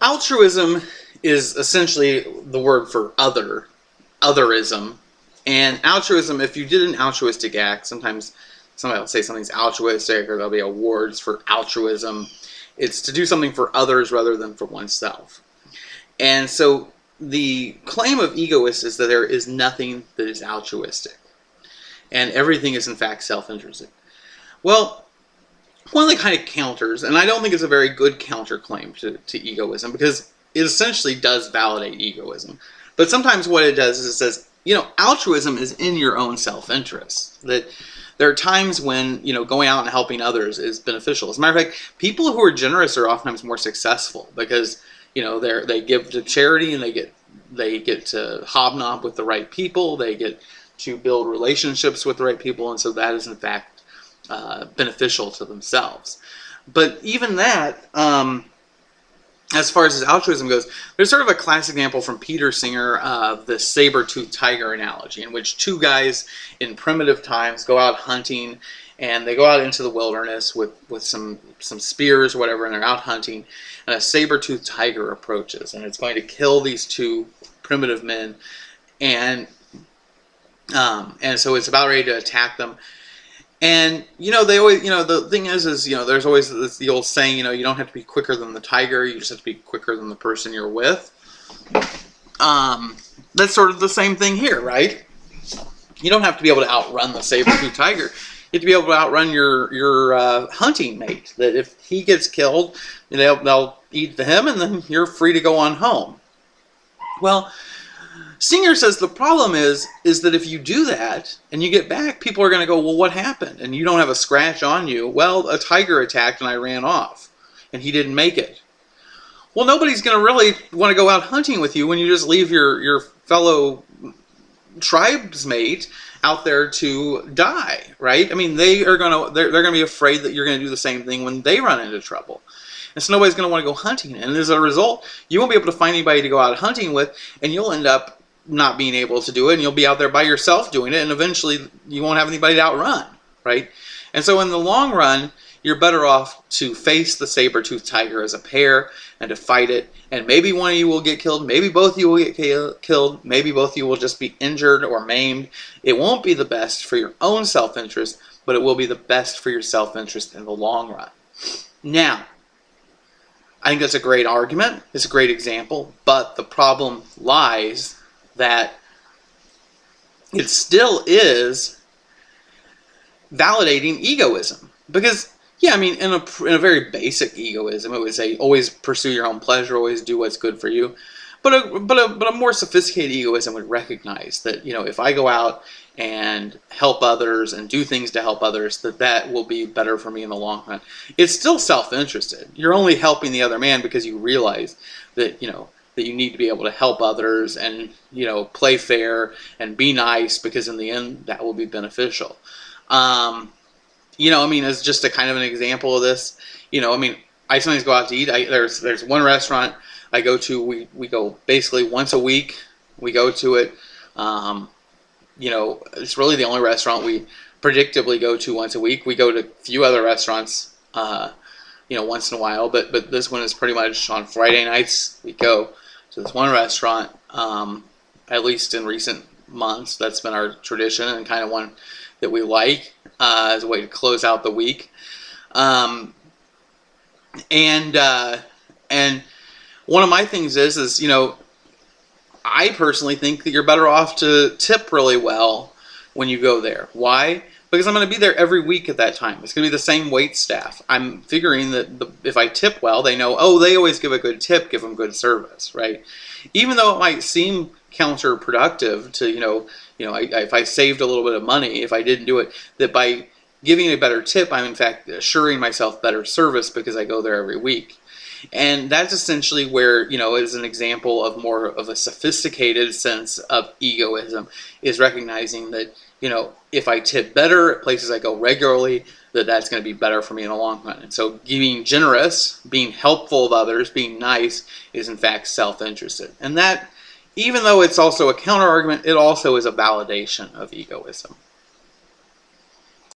Altruism is essentially the word for otherism. And altruism, if you did an altruistic act, sometimes somebody will say something's altruistic, or there'll be awards for altruism. It's to do something for others rather than for oneself. And so the claim of egoists is that there is nothing that is altruistic, and everything is in fact self-interested. Well, one of the kind of counters, and I don't think it's a very good counterclaim to egoism, because it essentially does validate egoism. But sometimes what it does is it says, altruism is in your own self-interest. That there are times when, going out and helping others is beneficial. As a matter of fact, people who are generous are oftentimes more successful because, they give to charity, and they get to hobnob with the right people. They get to build relationships with the right people, and so that is in fact beneficial to themselves. But even that, as far as altruism goes, there's sort of a classic example from Peter Singer of the saber-toothed tiger analogy, in which two guys in primitive times go out hunting, and they go out into the wilderness with some spears or whatever, and they're out hunting, and a saber-toothed tiger approaches, and it's going to kill these two primitive men, and so it's about ready to attack them. And, they always, the thing is, there's always the old saying, you don't have to be quicker than the tiger, you just have to be quicker than the person you're with. That's sort of the same thing here, right? You don't have to be able to outrun the saber-toothed tiger. You have to be able to outrun your hunting mate. That if he gets killed, they'll eat him, and then you're free to go on home. Well, Singer says the problem is that if you do that and you get back, people are going to go, well, what happened? And you don't have a scratch on you. Well, a tiger attacked and I ran off, and he didn't make it. Well, nobody's going to really want to go out hunting with you when you just leave your fellow tribesmate out there to die, right? I mean, they're going to be afraid that you're going to do the same thing when they run into trouble. And so nobody's going to want to go hunting. And as a result, you won't be able to find anybody to go out hunting with, and you'll end up not being able to do it, and you'll be out there by yourself doing it, and eventually you won't have anybody to outrun, right? And so in the long run, you're better off to face the saber-toothed tiger as a pair and to fight it, and maybe one of you will get killed, maybe both of you will get killed, maybe both of you will just be injured or maimed. It won't be the best for your own self-interest, but it will be the best for your self-interest in the long run. Now, I think that's a great argument, it's a great example, but the problem lies that it still is validating egoism. Because, yeah, I mean, in a very basic egoism, it would say always pursue your own pleasure, always do what's good for you. But a more sophisticated egoism would recognize that, if I go out and help others and do things to help others, that will be better for me in the long run. It's still self-interested. You're only helping the other man because you realize that, that you need to be able to help others and, play fair and be nice, because in the end, that will be beneficial. I mean, as just a kind of an example of this, I sometimes go out to eat. There's one restaurant I go to, we go basically once a week. We go to it. It's really the only restaurant we predictably go to once a week. We go to a few other restaurants, once in a while, but this one is pretty much on Friday nights. We go to this one restaurant, at least in recent months. That's been our tradition, and kind of one that we like as a way to close out the week. And one of my things is I personally think that you're better off to tip really well when you go there. Why? Because I'm going to be there every week at that time. It's going to be the same wait staff. I'm figuring that if I tip well, they know, oh, they always give a good tip, give them good service, right? Even though it might seem counterproductive to, if I saved a little bit of money, if I didn't do it, that by giving a better tip, I'm in fact assuring myself better service because I go there every week. And that's essentially where, is an example of more of a sophisticated sense of egoism, is recognizing that, if I tip better at places I go regularly, that's going to be better for me in the long run. And so being generous, being helpful of others, being nice is in fact self-interested. And that, even though it's also a counter-argument, it also is a validation of egoism.